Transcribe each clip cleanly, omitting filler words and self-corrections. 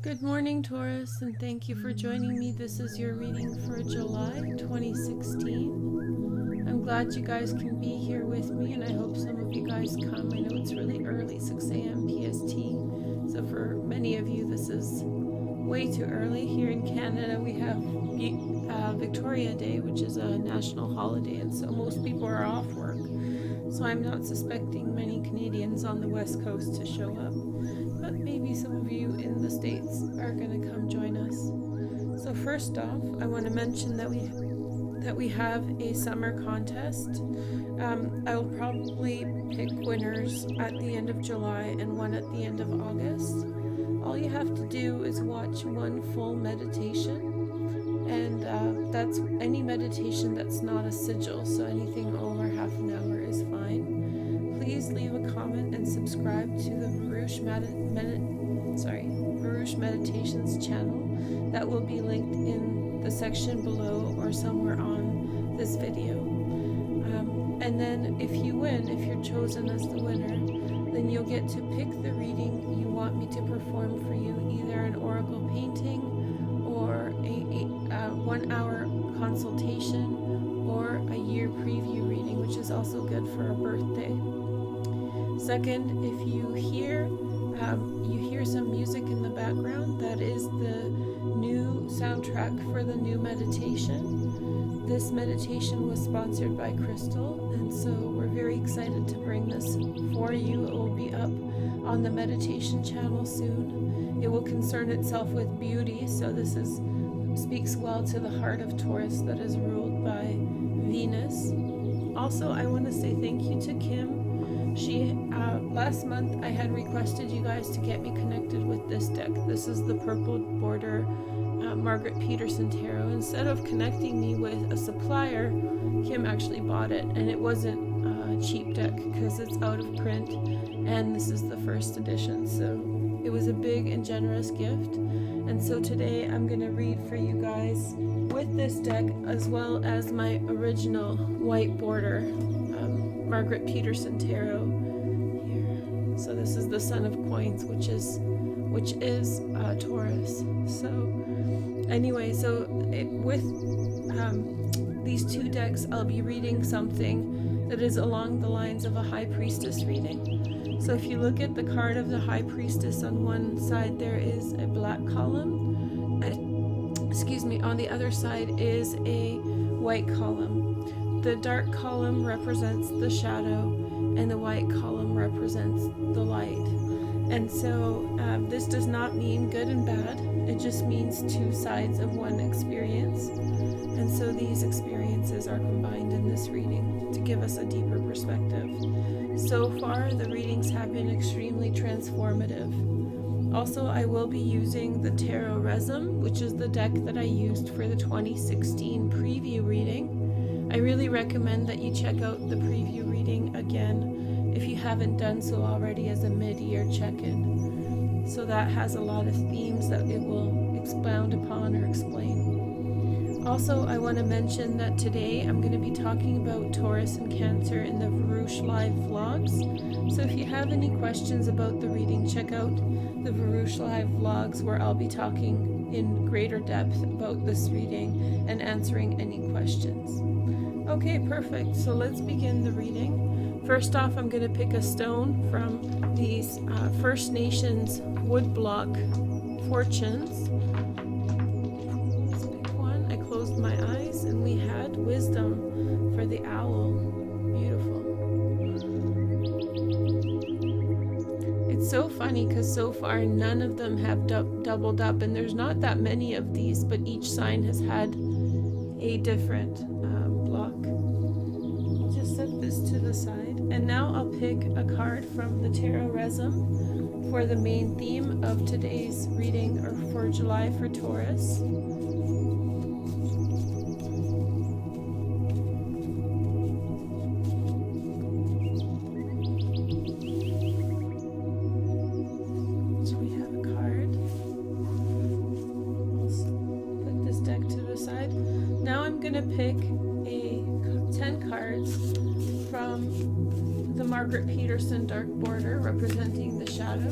Good morning, Taurus, and thank you for joining me. This is your reading for July 2016. I'm glad you guys can be here with me, and I hope some of you guys come. I know it's really early, 6 a.m. PST, so for many of you this is way too early. Here in Canada we have Victoria Day, which is a national holiday, and so most people are off work. So I'm not suspecting many Canadians on the West Coast to show up, but maybe some of you in the States are going to come join us. So first off, I want to mention that we have a summer contest. I will probably pick winners at the end of July and one at the end of August. All you have to do is watch one full meditation, and that's any meditation that's not a sigil, so anything over half an hour is fine. Please leave a comment and subscribe to the Veroosh Meditations channel. That will be linked in the section below or somewhere on this video. And then if you win, if you're chosen as the winner, then you'll get to pick the reading you want me to perform for you, either an oracle painting or a 1 hour consultation or a year preview reading, which is also good for a birthday. Second, if you hear some music in the background, that is the new soundtrack for the new meditation. This meditation was sponsored by Crystal, and so we're very excited to bring this for you. It will be up on the meditation channel soon. It will concern itself with beauty, so this speaks well to the heart of Taurus that is ruled by Venus. Also, I want to say thank you to Kim. Last month I had requested you guys to get me connected with this deck. This is the purple border Margaret Petersen tarot. Instead of connecting me with a supplier, Kim actually bought it, and it wasn't a cheap deck because it's out of print and this is the first edition, so it was a big and generous gift. And so today I'm going to read for you guys with this deck, as well as my original white border Margaret Petersen tarot here. So this is the Sun of Coins, which is Taurus. So anyway, with these two decks, I'll be reading something that is along the lines of a High Priestess reading. So if you look at the card of the High Priestess, on one side there is a black column. On the other side is a white column. The dark column represents the shadow, and the white column represents the light. And so this does not mean good and bad. It just means two sides of one experience. And so these experiences are combined in this reading to give us a deeper perspective. So far, the readings have been extremely transformative. Also, I will be using the Tarot Resin, which is the deck that I used for the 2016 preview reading. I really recommend that you check out the preview reading again if you haven't done so already as a mid-year check-in. So that has a lot of themes that it will expound upon or explain. Also, I want to mention that today I'm going to be talking about Taurus and Cancer in the Veroosh live vlogs. So if you have any questions about the reading, check out the Veroosh live vlogs, where I'll be talking in greater depth about this reading and answering any questions. Okay, perfect. So let's begin the reading. First off, I'm going to pick a stone from these First Nations woodblock fortunes. Let's pick one. I closed my eyes and we had wisdom for the owl. Beautiful. It's so funny because so far none of them have doubled up, and there's not that many of these, but each sign has had a different block. I'll just set this to the side, and now I'll pick a card from the Tarot Resin for the main theme of today's reading, or for July for Taurus. So we have a card. I'll put this deck to the side. Now I'm going to pick 10 cards from the Margaret Petersen dark border representing the shadow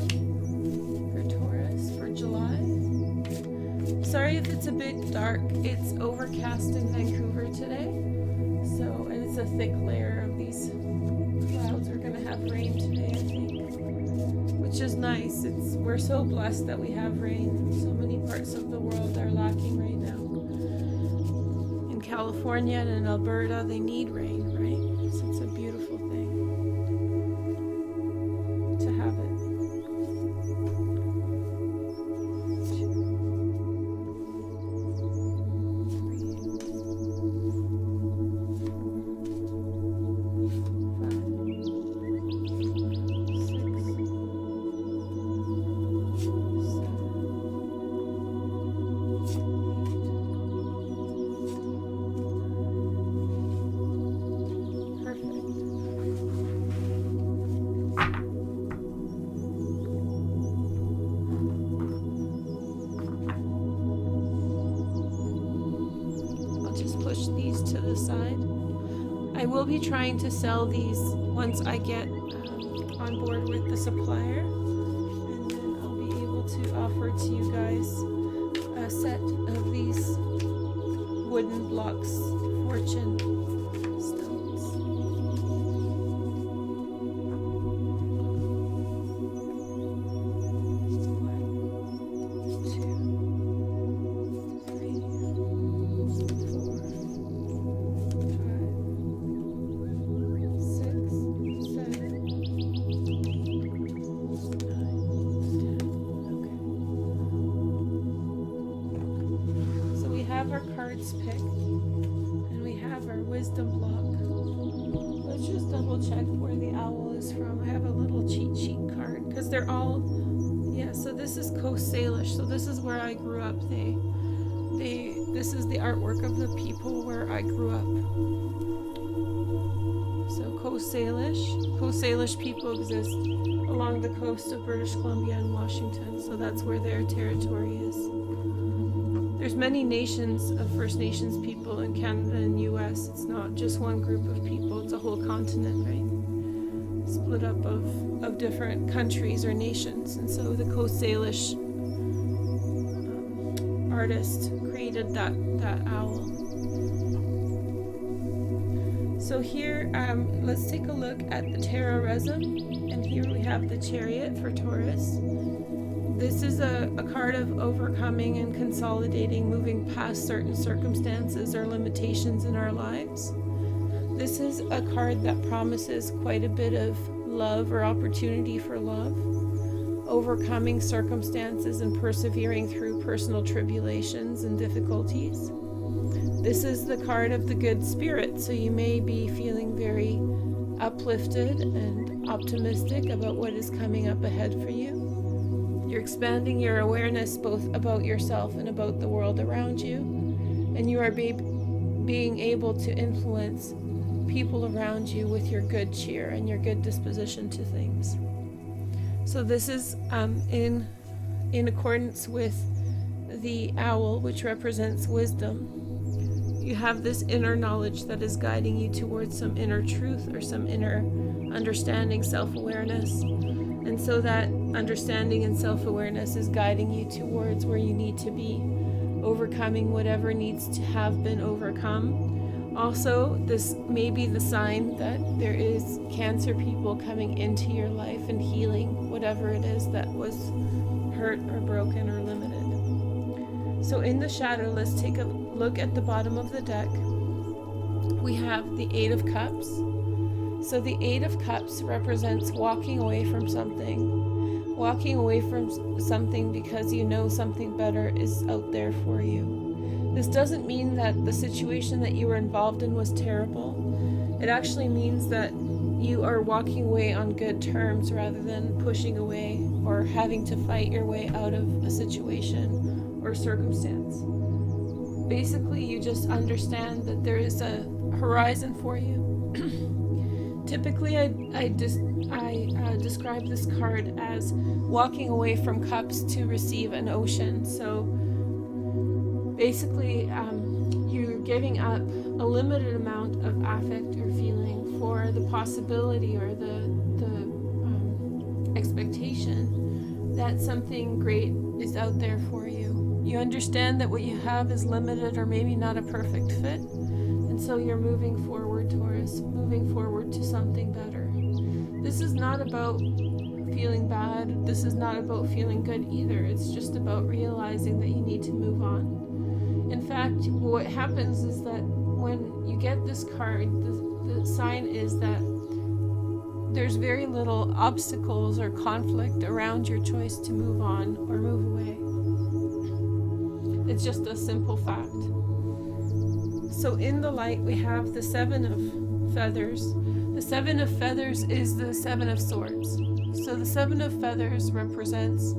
for Taurus for July. Sorry if it's a bit dark. It's overcast in Vancouver today. So, and it's a thick layer of these clouds. We're going to have rain today, I think, which is nice. We're so blessed that we have rain. So many parts of the world are lacking right now. In California and in Alberta, they need rain, right? So it's a beautiful thing to have it. These to the side. I will be trying to sell these once I get on board with the supplier, and then I'll be able to offer to you guys a set of these wooden blocks fortune stones. Our cards picked, and we have our wisdom block. Let's just double check where the owl is from. I have a little cheat sheet card because they're all, so this is Coast Salish. So this is where I grew up. This is the artwork of the people where I grew up. So Coast Salish people exist along the coast of British Columbia and Washington. So that's where their territory is. There's many nations of First Nations people in Canada and US. It's not just one group of people, it's a whole continent, right? Split up of different countries or nations. And so the Coast Salish artist created that owl. So here, let's take a look at the tarot resin. And here we have the Chariot for Taurus. This is a card of overcoming and consolidating, moving past certain circumstances or limitations in our lives. This is a card that promises quite a bit of love or opportunity for love, overcoming circumstances and persevering through personal tribulations and difficulties. This is the card of the good spirit, so you may be feeling very uplifted and optimistic about what is coming up ahead for you. You're expanding your awareness both about yourself and about the world around you, and you are being able to influence people around you with your good cheer and your good disposition to things. So this is in accordance with the owl, which represents wisdom. You have this inner knowledge that is guiding you towards some inner truth or some inner understanding, self-awareness. And so that understanding and self-awareness is guiding you towards where you need to be, overcoming whatever needs to have been overcome. Also, this may be the sign that there is Cancer people coming into your life and healing whatever it is that was hurt or broken or limited. So in the shadow, let's take a look at the bottom of the deck. We have the Eight of Cups. So the Eight of Cups represents walking away from something. Walking away from something because you know something better is out there for you. This doesn't mean that the situation that you were involved in was terrible. It actually means that you are walking away on good terms rather than pushing away or having to fight your way out of a situation or circumstance. Basically, you just understand that there is a horizon for you. Typically, I describe this card as walking away from cups to receive an ocean. So basically, you're giving up a limited amount of affect or feeling for the possibility or the expectation that something great is out there for you. You understand that what you have is limited or maybe not a perfect fit. And so you're moving forward, Taurus, moving forward to something better. This is not about feeling bad. This is not about feeling good either. It's just about realizing that you need to move on. In fact, what happens is that when you get this card, the sign is that there's very little obstacles or conflict around your choice to move on or move away. It's just a simple fact. So in the light, we have the Seven of Feathers. The Seven of Feathers is the Seven of Swords. So the Seven of Feathers represents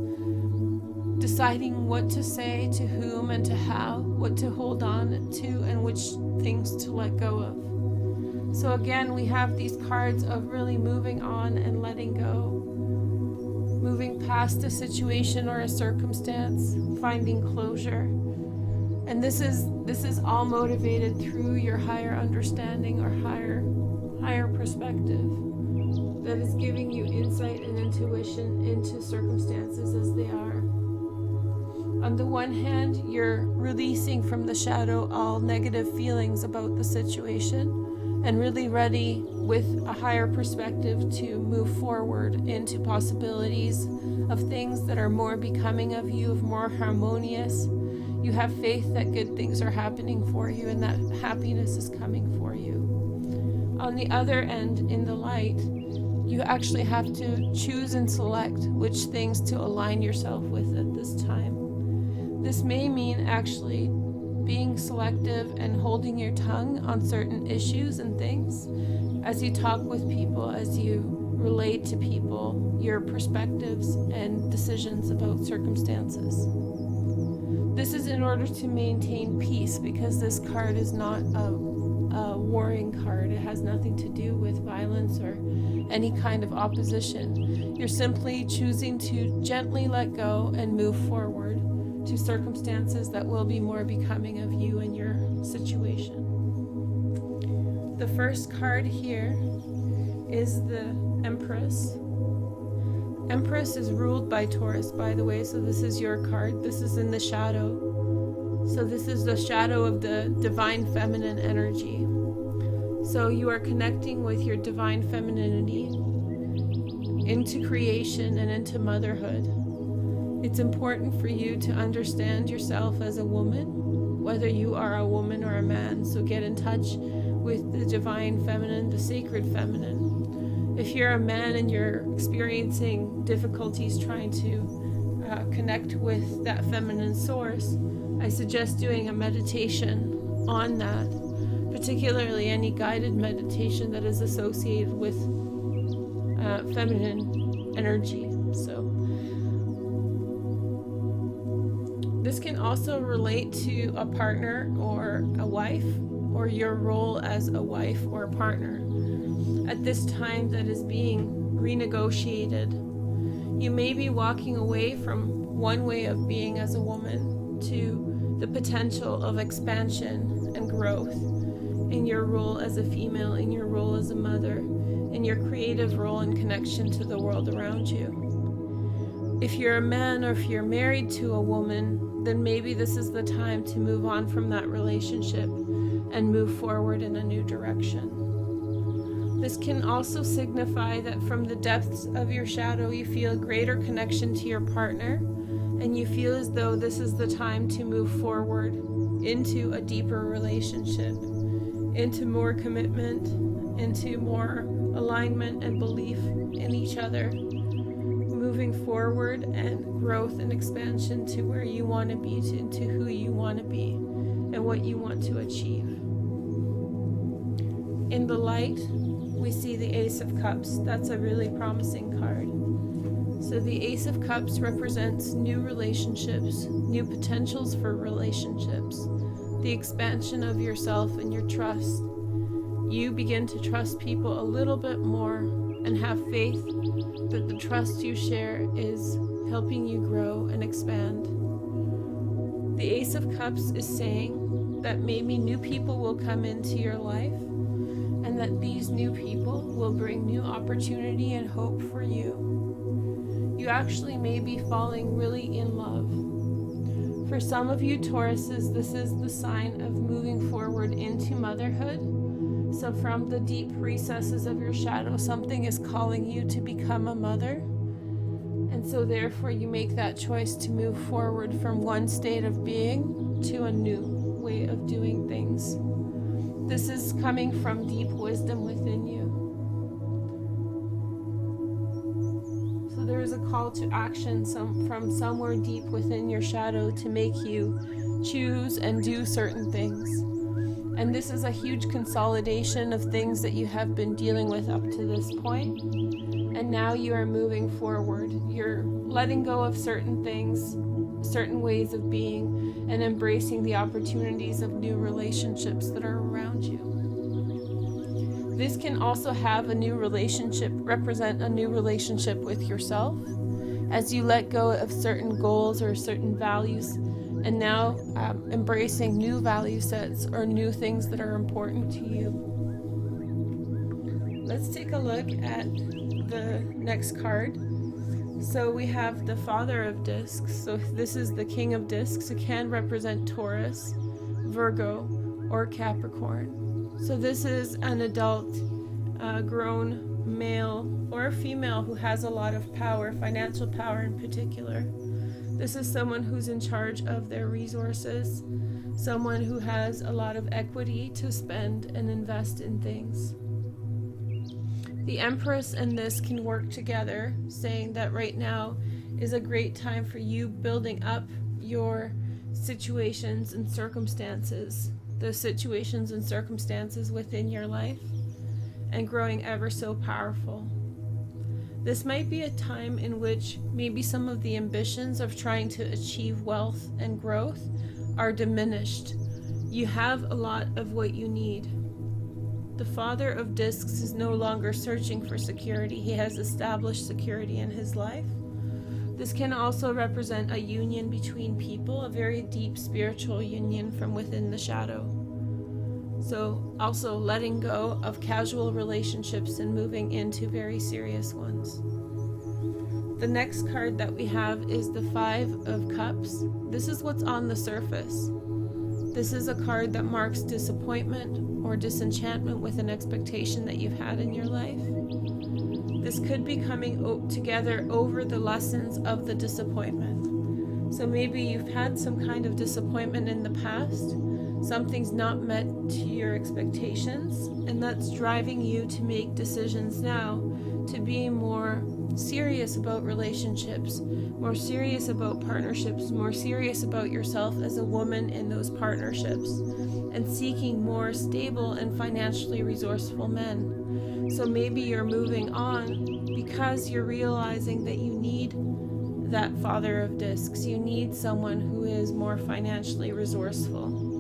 deciding what to say to whom and to how, what to hold on to, and which things to let go of. So again, we have these cards of really moving on and letting go, moving past a situation or a circumstance, finding closure. And this is all motivated through your higher understanding or higher perspective that is giving you insight and intuition into circumstances as they are. On the one hand, you're releasing from the shadow all negative feelings about the situation and really ready with a higher perspective to move forward into possibilities of things that are more becoming of you, of more harmonious. You have faith that good things are happening for you and that happiness is coming for you. On the other end, in the light, you actually have to choose and select which things to align yourself with at this time. This may mean actually being selective and holding your tongue on certain issues and things as you talk with people, as you relate to people, your perspectives and decisions about circumstances. This is in order to maintain peace, because this card is not a warring card. It has nothing to do with violence or any kind of opposition. You're simply choosing to gently let go and move forward to circumstances that will be more becoming of you and your situation. The first card here is the Empress. Empress is ruled by Taurus, by the way, so this is your card. This is in the shadow. So this is the shadow of the divine feminine energy. So you are connecting with your divine femininity into creation and into motherhood. It's important for you to understand yourself as a woman, whether you are a woman or a man. So get in touch with the divine feminine, the sacred feminine. If you're a man and you're experiencing difficulties trying to connect with that feminine source, I suggest doing a meditation on that, particularly any guided meditation that is associated with feminine energy. So this can also relate to a partner or a wife, or your role as a wife or a partner at this time that is being renegotiated. You may be walking away from one way of being as a woman to the potential of expansion and growth in your role as a female, in your role as a mother, in your creative role and connection to the world around you. If you're a man or if you're married to a woman, then maybe this is the time to move on from that relationship and move forward in a new direction. This can also signify that from the depths of your shadow, you feel a greater connection to your partner, and you feel as though this is the time to move forward into a deeper relationship, into more commitment, into more alignment and belief in each other, moving forward and growth and expansion to where you want to be, to who you want to be, and what you want to achieve. In the light, we see the Ace of Cups. That's a really promising card. So the Ace of Cups represents new relationships, new potentials for relationships, the expansion of yourself and your trust. You begin to trust people a little bit more and have faith that the trust you share is helping you grow and expand. The Ace of Cups is saying that maybe new people will come into your life, and that these new people will bring new opportunity and hope for you. You actually may be falling really in love. For some of you Tauruses, this is the sign of moving forward into motherhood. So from the deep recesses of your shadow, something is calling you to become a mother. And so therefore you make that choice to move forward from one state of being to a new way of doing things. This is coming from deep wisdom within you. So there is a call to action from somewhere deep within your shadow to make you choose and do certain things. And this is a huge consolidation of things that you have been dealing with up to this point. And now you are moving forward. You're letting go of certain things, certain ways of being, and embracing the opportunities of new relationships that are around you. This can also have a new relationship, represent a new relationship with yourself, as you let go of certain goals or certain values, and now embracing new value sets or new things that are important to you. Let's take a look at the next card. So we have the Father of Discs. So this is the King of Discs. It can represent Taurus, Virgo, or Capricorn. So this is an adult, grown male or female who has a lot of power, financial power in particular. This is someone who's in charge of their resources, someone who has a lot of equity to spend and invest in things. The Empress and this can work together, saying that right now is a great time for you building up your situations and circumstances, the situations and circumstances within your life, and growing ever so powerful. This might be a time in which maybe some of the ambitions of trying to achieve wealth and growth are diminished. You have a lot of what you need. The Father of Discs is no longer searching for security. He has established security in his life. This can also represent a union between people, a very deep spiritual union from within the shadow. So also letting go of casual relationships and moving into very serious ones. The next card that we have is the Five of Cups. This is what's on the surface. This is a card that marks disappointment or disenchantment with an expectation that you've had in your life. This could be coming together over the lessons of the disappointment. So maybe you've had some kind of disappointment in the past. Something's not met to your expectations, and that's driving you to make decisions now to be more serious about relationships, more serious about partnerships, more serious about yourself as a woman in those partnerships, and seeking more stable and financially resourceful men. So maybe you're moving on because you're realizing that you need that Father of Discs. You need someone who is more financially resourceful.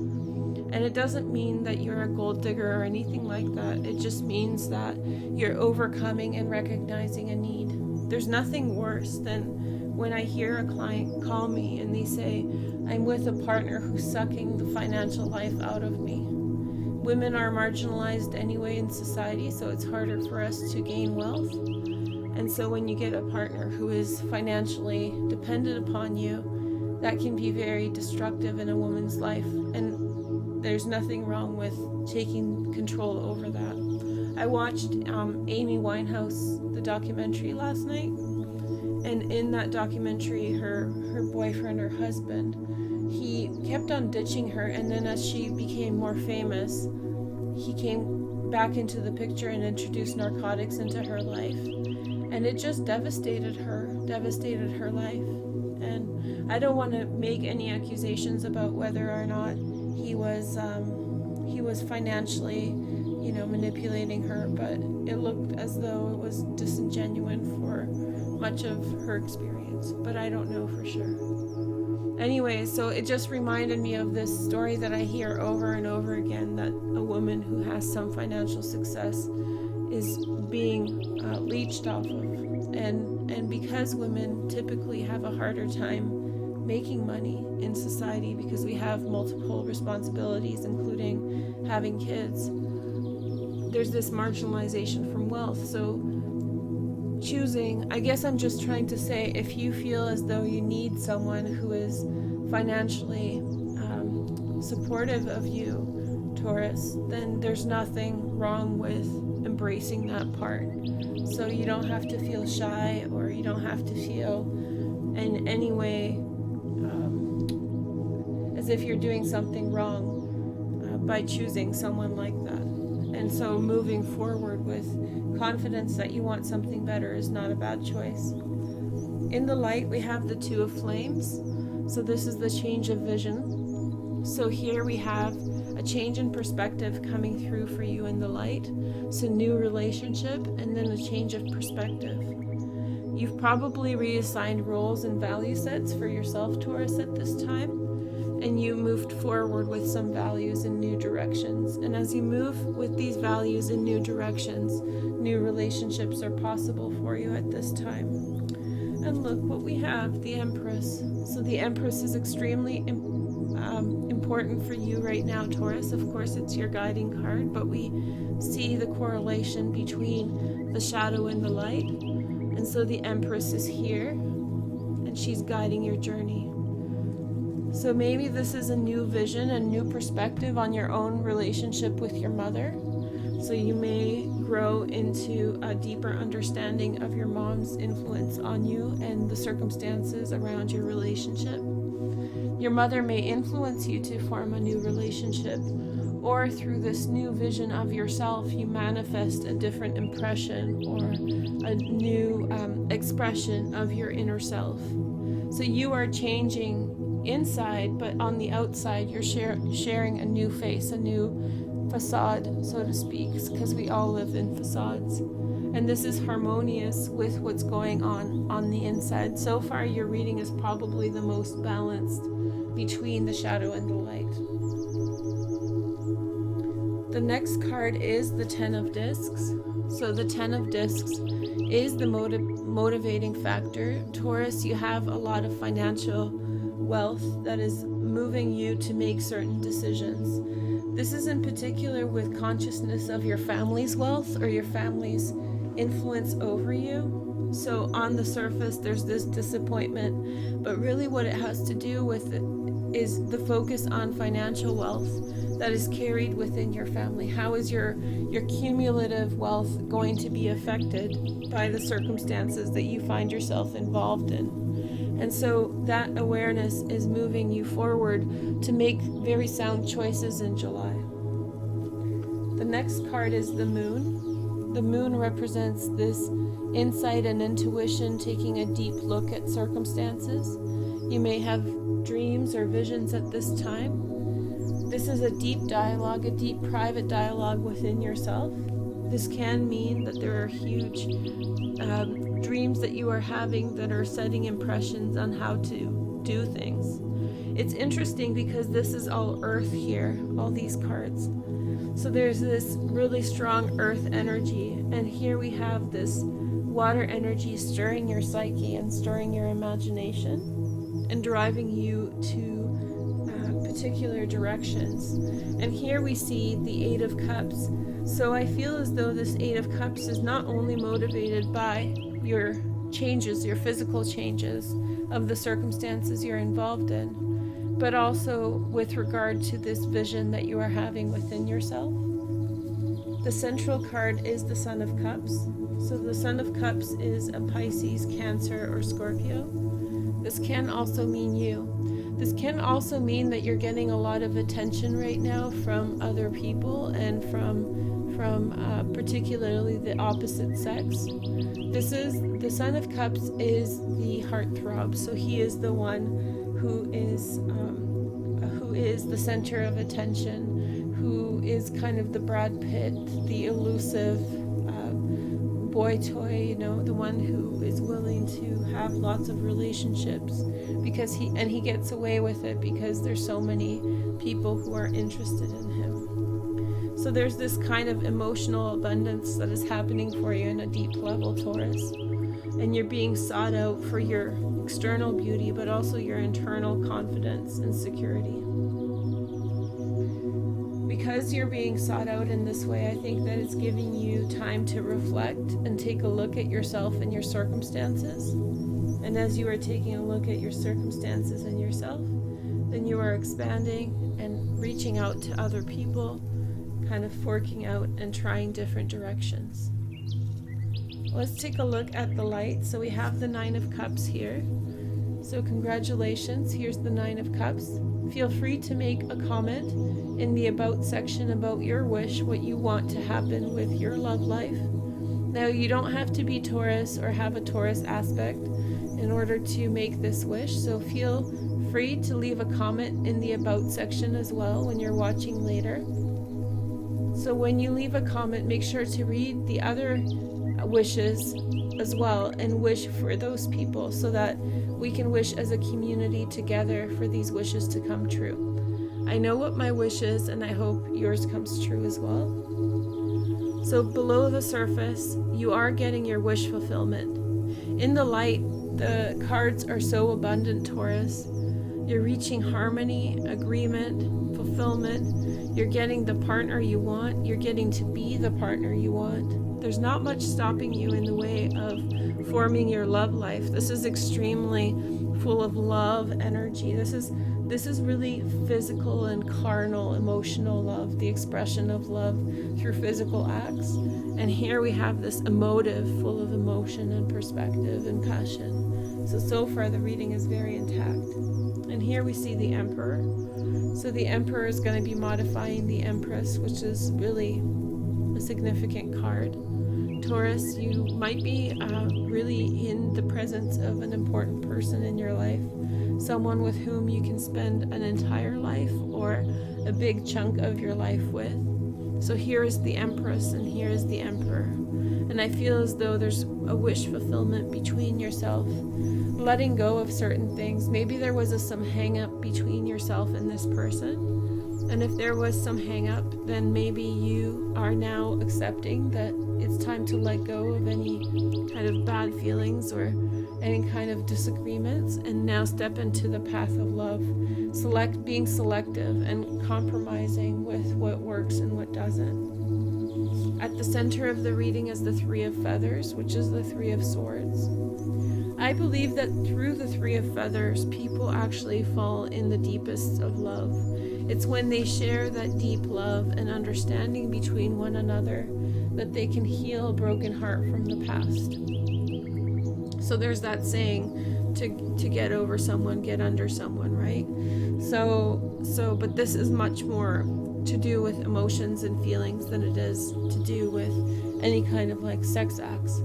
And it doesn't mean that you're a gold digger or anything like that. It just means that you're overcoming and recognizing a need. There's nothing worse than when I hear a client call me and they say, I'm with a partner who's sucking the financial life out of me. Women are marginalized anyway in society, so it's harder for us to gain wealth. And so when you get a partner who is financially dependent upon you, that can be very destructive in a woman's life. And there's nothing wrong with taking control over that. I watched Amy Winehouse, the documentary last night, and in that documentary, her boyfriend or husband, he kept on ditching her, and then as she became more famous, he came back into the picture and introduced narcotics into her life, and it just devastated her life. And I don't want to make any accusations about whether or not he was financially, manipulating her, but it looked as though it was disingenuous for much of her experience, but I don't know for sure. Anyway, so it just reminded me of this story that I hear over and over again, that a woman who has some financial success is being leached off of, and because women typically have a harder time making money in society because we have multiple responsibilities, including having kids, there's this marginalization from wealth. So choosing, I guess I'm just trying to say, if you feel as though you need someone who is financially supportive of you, Taurus, then there's nothing wrong with embracing that part. So you don't have to feel shy, or you don't have to feel in any way as if you're doing something wrong by choosing someone like that. And so moving forward with confidence that you want something better is not a bad choice. In the light, we have the Two of Flames. So this is the change of vision. So here we have a change in perspective coming through for you in the light. So new relationship, and then a change of perspective. You've probably reassigned roles and value sets for yourself, Taurus, at this time. And you moved forward with some values in new directions. And as you move with these values in new directions, new relationships are possible for you at this time. And look what we have, the Empress. So the Empress is extremely important for you right now, Taurus. Of course, it's your guiding card, but we see the correlation between the shadow and the light. And so the Empress is here, and she's guiding your journey. So maybe this is a new vision, a new perspective on your own relationship with your mother. So you may grow into a deeper understanding of your mom's influence on you and the circumstances around your relationship. Your mother may influence you to form a new relationship, or through this new vision of yourself, you manifest a different impression or a new expression of your inner self. So you are changing inside, but on the outside, you're sharing a new face, a new facade, so to speak, because we all live in facades. And this is harmonious with what's going on the inside. So far, your reading is probably the most balanced between the shadow and the light. The next card is the Ten of Discs. So the Ten of Discs is the motivating factor. Taurus, you have a lot of financial wealth that is moving you to make certain decisions. This is in particular with consciousness of your family's wealth or your family's influence over you. So on the surface, there's this disappointment, but really what it has to do with it is the focus on financial wealth that is carried within your family. How is your cumulative wealth going to be affected by the circumstances that you find yourself involved in? And so that awareness is moving you forward to make very sound choices in July. The next card is the Moon. The Moon represents this insight and intuition, taking a deep look at circumstances. You may have dreams or visions at this time. This is a deep dialogue, a deep private dialogue within yourself. This can mean that there are huge dreams that you are having that are setting impressions on how to do things. It's interesting because this is all earth here, all these cards. So there's this really strong earth energy, and here we have this water energy stirring your psyche and stirring your imagination and driving you to particular directions. And here we see the Eight of Cups. So I feel as though this Eight of Cups is not only motivated by your changes, your physical changes of the circumstances you're involved in, but also with regard to this vision that you are having within yourself. The central card is the Sun of Cups. So the Sun of Cups is a Pisces, Cancer, or Scorpio. This can also mean you. This can also mean that you're getting a lot of attention right now from other people and from particularly the opposite sex. This is the Sun of Cups is the heartthrob. So he is the one who is the center of attention, who is kind of the Brad Pitt, the elusive boy toy, the one who is willing to have lots of relationships because he gets away with it because there's so many people who are interested in him. So there's this kind of emotional abundance that is happening for you in a deep level, Taurus. And you're being sought out for your external beauty, but also your internal confidence and security. because you're being sought out in this way, I think that it's giving you time to reflect and take a look at yourself and your circumstances. And as you are taking a look at your circumstances and yourself, then you are expanding and reaching out to other people, kind of forking out and trying different directions. Let's take a look at the light. So we have the 9 of Cups here. So congratulations, here's the 9 of Cups. Feel free to make a comment in the About section about your wish, what you want to happen with your love life. Now, you don't have to be Taurus or have a Taurus aspect in order to make this wish, so feel free to leave a comment in the About section as well when you're watching later. So when you leave a comment, make sure to read the other wishes as well and wish for those people so that we can wish as a community together for these wishes to come true. I know what my wish is, and I hope yours comes true as well. So below the surface, you are getting your wish fulfillment. In the light, the cards are so abundant, Taurus. You're reaching harmony, agreement, fulfillment. You're getting the partner you want. You're getting to be the partner you want. There's not much stopping you in the way of forming your love life. This is extremely full of love energy. This is really physical and carnal, emotional love, the expression of love through physical acts. And here we have this emotive, full of emotion and perspective and passion. So far the reading is very intact. And here we see the Emperor. So the Emperor is going to be modifying the Empress, which is really a significant card. Taurus, you might be really in the presence of an important person in your life, someone with whom you can spend an entire life or a big chunk of your life with. So here is the Empress and here is the Emperor. And I feel as though there's a wish fulfillment between yourself, letting go of certain things. Maybe there was some hang up between yourself and this person. And if there was some hang up, then maybe you are now accepting that it's time to let go of any kind of bad feelings or any kind of disagreements and now step into the path of love. Being selective and compromising with what works and what doesn't. At the center of the reading is the 3 of Feathers, which is the 3 of Swords. I believe that through the 3 of Feathers, people actually fall in the deepest of love. It's when they share that deep love and understanding between one another that they can heal a broken heart from the past. So there's that saying, to get over someone, get under someone, right? But this is much more to do with emotions and feelings than it is to do with any kind of like sex acts.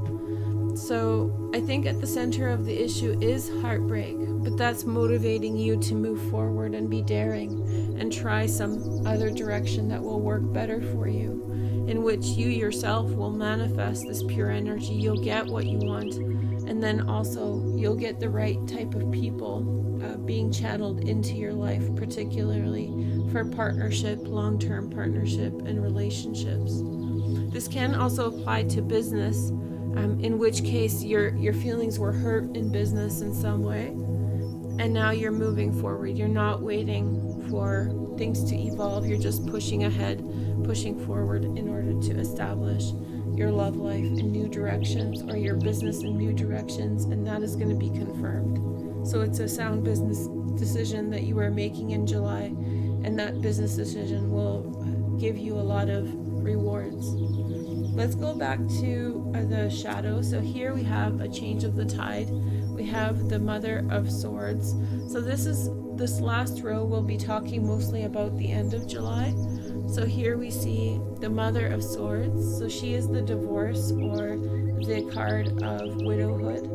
So I think at the center of the issue is heartbreak, but that's motivating you to move forward and be daring and try some other direction that will work better for you, in which you yourself will manifest this pure energy. You'll get what you want, and then also you'll get the right type of people being channeled into your life, particularly for partnership, long-term partnership, and relationships. This can also apply to business, in which case your feelings were hurt in business in some way, and now you're moving forward. You're not waiting for things to evolve. You're just pushing ahead, pushing forward in order to establish your love life in new directions or your business in new directions, and that is going to be confirmed. So it's a sound business decision that you are making in July, and that business decision will give you a lot of rewards. Let's go back to the shadow. So here we have a change of the tide. We have the Mother of Swords. So this last row will be talking mostly about the end of July. So here we see the Mother of Swords. So she is the divorce or the card of widowhood.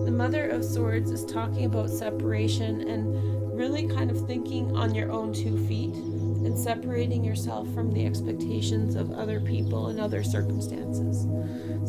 The Mother of Swords is talking about separation and really kind of thinking on your own 2 feet and separating yourself from the expectations of other people and other circumstances.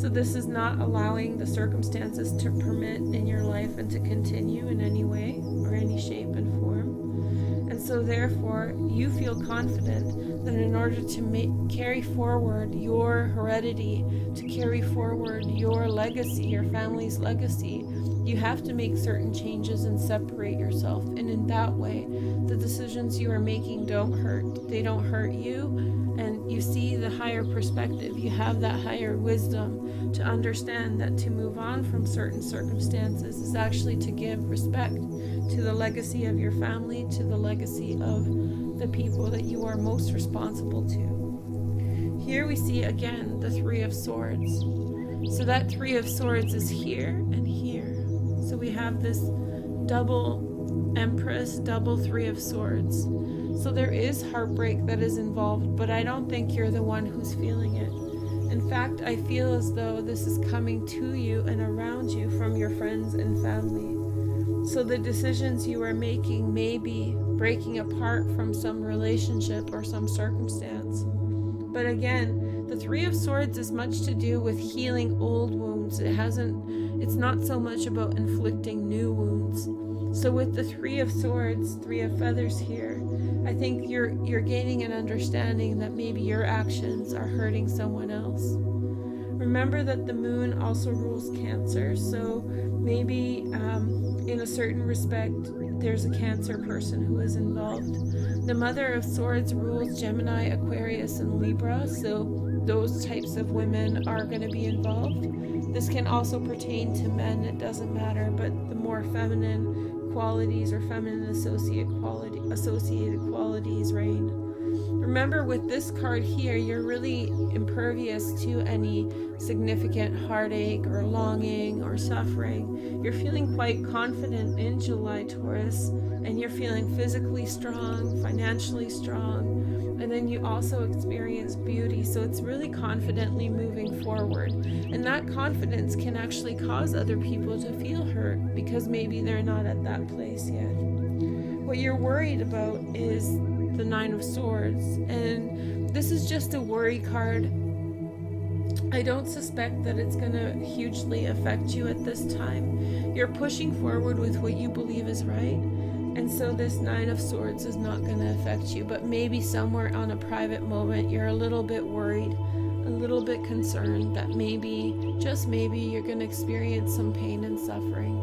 So this is not allowing the circumstances to permit in your life and to continue in any way or any shape and form. And so therefore, you feel confident that in order to carry forward your heredity, to carry forward your legacy, your family's legacy, You have to make certain changes and separate yourself. And in that way, the decisions you are making don't hurt. They don't hurt you. And you see the higher perspective. You have that higher wisdom to understand that to move on from certain circumstances is actually to give respect to the legacy of your family, to the legacy of the people that you are most responsible to. Here we see again the Three of Swords. So that Three of Swords is here and here. So we have this double Empress, double Three of Swords. So there is heartbreak that is involved, but I don't think you're the one who's feeling it. In fact, I feel as though this is coming to you and around you from your friends and family. So the decisions you are making may be breaking apart from some relationship or some circumstance. But again, the Three of Swords is much to do with healing old wounds. It's not so much about inflicting new wounds. So with the Three of Swords, Three of Feathers here, I think you're gaining an understanding that maybe your actions are hurting someone else. Remember that the moon also rules Cancer, so maybe in a certain respect, there's a Cancer person who is involved. The Mother of Swords rules Gemini, Aquarius, and Libra, so those types of women are going to be involved. This can also pertain to men, it doesn't matter, but the more feminine qualities or feminine associated qualities reign. Remember, with this card here, you're really impervious to any significant heartache or longing or suffering. You're feeling quite confident in July, Taurus, and you're feeling physically strong, financially strong, and then you also experience beauty. So it's really confidently moving forward. And that confidence can actually cause other people to feel hurt because maybe they're not at that place yet. What you're worried about is the Nine of Swords, and this is just a worry card. I don't suspect that it's going to hugely affect you at this time. You're pushing forward with what you believe is right, and so this Nine of Swords is not going to affect you, but maybe somewhere on a private moment you're a little bit worried, a little bit concerned that maybe, just maybe, you're going to experience some pain and suffering.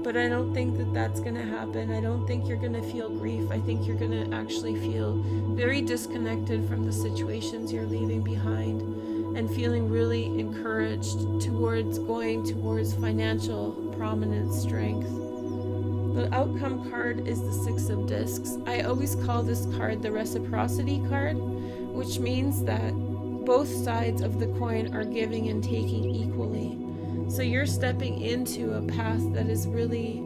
But I don't think that that's going to happen. I don't think you're going to feel grief. I think you're going to actually feel very disconnected from the situations you're leaving behind and feeling really encouraged towards going towards financial prominence, strength. The outcome card is the Six of Discs. I always call this card the reciprocity card, which means that both sides of the coin are giving and taking equally. So you're stepping into a path that is really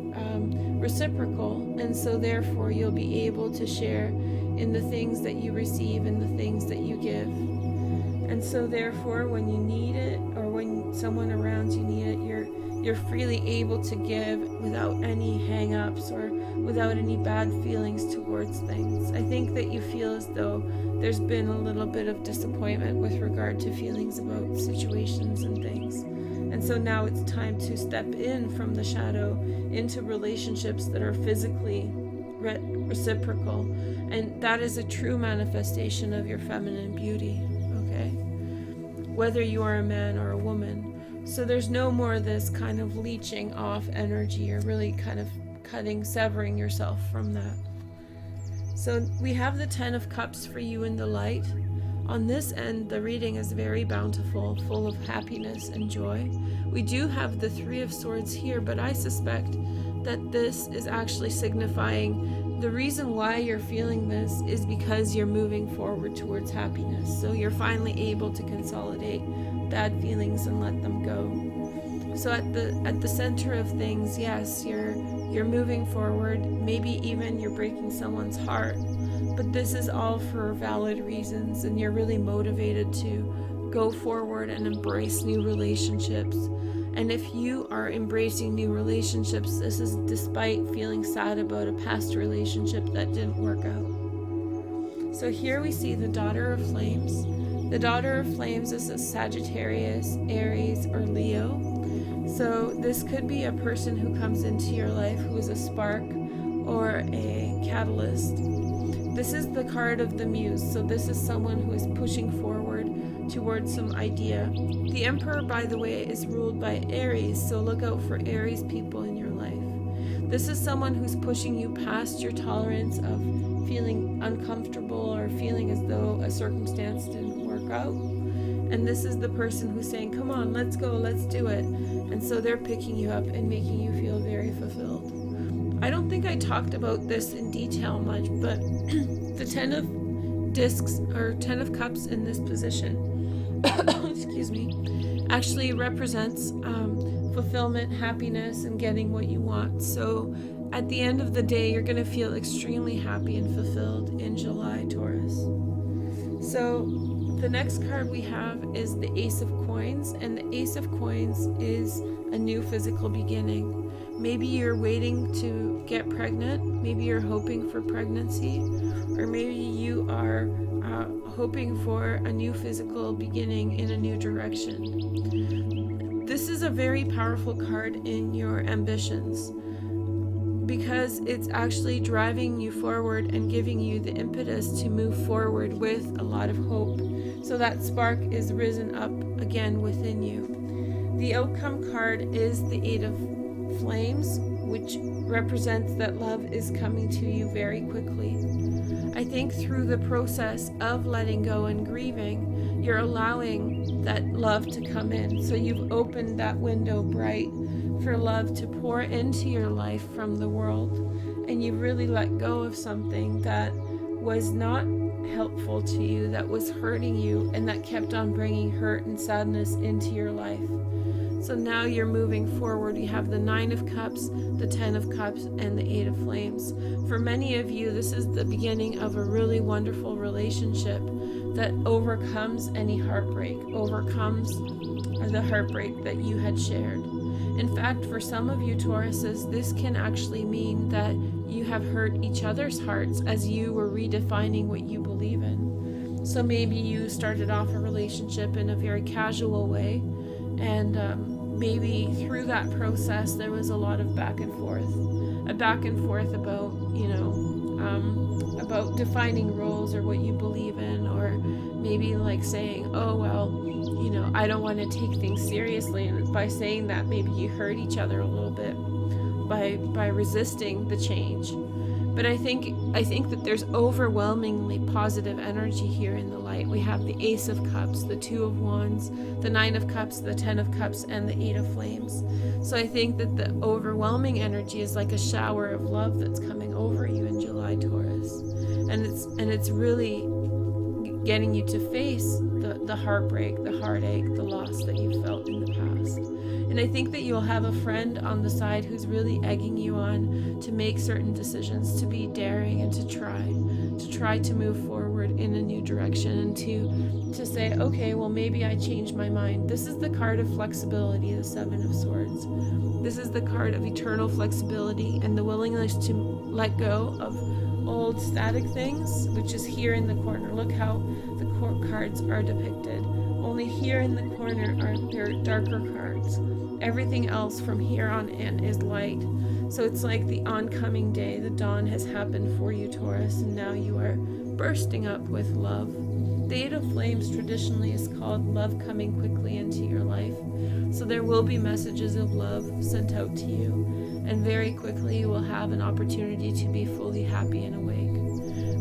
reciprocal, and so therefore you'll be able to share in the things that you receive and the things that you give. And so therefore when you need it, or when someone around you need it, you're freely able to give without any hang-ups or without any bad feelings towards things. I think that you feel as though there's been a little bit of disappointment with regard to feelings about situations and things. And so now it's time to step in from the shadow into relationships that are physically reciprocal. And that is a true manifestation of your feminine beauty, okay? Whether you are a man or a woman. So there's no more this kind of leeching off energy or really kind of severing yourself from that. So we have the 10 of Cups for you in the light. On this end, the reading is very bountiful, full of happiness and joy. We do have the Three of Swords here, but I suspect that this is actually signifying the reason why you're feeling this is because you're moving forward towards happiness. So you're finally able to consolidate bad feelings and let them go. So at the center of things, yes, you're moving forward. Maybe even you're breaking someone's heart. But this is all for valid reasons, and you're really motivated to go forward and embrace new relationships. And if you are embracing new relationships, this is despite feeling sad about a past relationship that didn't work out. So here we see the Daughter of Flames. The Daughter of Flames is a Sagittarius, Aries, or Leo. So this could be a person who comes into your life who is a spark or a catalyst. This is the card of the Muse, so this is someone who is pushing forward towards some idea. The Emperor, by the way, is ruled by Aries, so look out for Aries people in your life. This is someone who's pushing you past your tolerance of feeling uncomfortable or feeling as though a circumstance didn't work out. And this is the person who's saying, come on, let's go, let's do it. And so they're picking you up and making you feel very fulfilled. I don't think I talked about this in detail much, but the 10 of discs or 10 of cups in this position, excuse me, actually represents fulfillment, happiness, and getting what you want. So at the end of the day, you're going to feel extremely happy and fulfilled in July, Taurus. So the next card we have is the Ace of Coins, and the Ace of Coins is a new physical beginning. Maybe you're waiting to get pregnant, maybe you're hoping for pregnancy, or maybe you are hoping for a new physical beginning in a new direction. This is a very powerful card in your ambitions, because it's actually driving you forward and giving you the impetus to move forward with a lot of hope. So that spark is risen up again within you. The outcome card is the Eight of Flames, which represents that love is coming to you very quickly. I think through the process of letting go and grieving, you're allowing that love to come in. So you've opened that window bright for love to pour into your life from the world, and you really let go of something that was not helpful to you, that was hurting you, and that kept on bringing hurt and sadness into your life. So now you're moving forward. You have the 9 of Cups, the 10 of Cups, and the 8 of Flames. For many of you, this is the beginning of a really wonderful relationship that overcomes any heartbreak, overcomes the heartbreak that you had shared. In fact, for some of you Tauruses, this can actually mean that you have hurt each other's hearts as you were redefining what you believe in. So maybe you started off a relationship in a very casual way, and maybe through that process there was a lot of back and forth about, about defining roles or what you believe in, or maybe like saying, oh, well, I don't want to take things seriously. And by saying that, maybe you hurt each other a little bit by resisting the change. But I think that there's overwhelmingly positive energy here in the light. We have the Ace of Cups, the 2 of Wands, the 9 of Cups, the 10 of Cups, and the 8 of Flames. So I think that the overwhelming energy is like a shower of love that's coming over you in July, Taurus. And it's really getting you to face the heartbreak, the heartache, the loss that you felt in the past. And I think that you'll have a friend on the side who's really egging you on to make certain decisions, to be daring, and to try to move forward in a new direction, and to say, okay, well, maybe I changed my mind. This is the card of flexibility, the 7 of Swords. This is the card of eternal flexibility and the willingness to let go of old static things, which is here in the corner. Look how the cards are depicted. Only here in the corner are there darker cards. Everything else from here on in is light. So it's like the oncoming day. The dawn has happened for you, Taurus, and now you are bursting up with love. The 8 of Flames traditionally is called love coming quickly into your life. So there will be messages of love sent out to you, and very quickly you will have an opportunity to be fully happy and awake.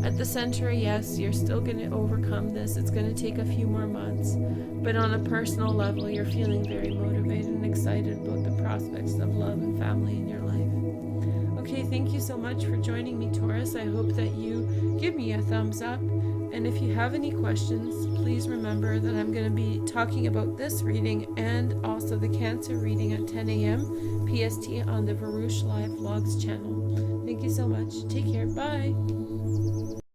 At the center, yes, you're still going to overcome this. It's going to take a few more months, but on a personal level, you're feeling very motivated and excited about the prospects of love and family in your life. Okay, thank you so much for joining me, Taurus. I hope that you give me a thumbs up. And if you have any questions, please remember that I'm going to be talking about this reading and also the Cancer reading at 10 a.m. PST on the Veroosh Live Vlogs channel. Thank you so much. Take care. Bye.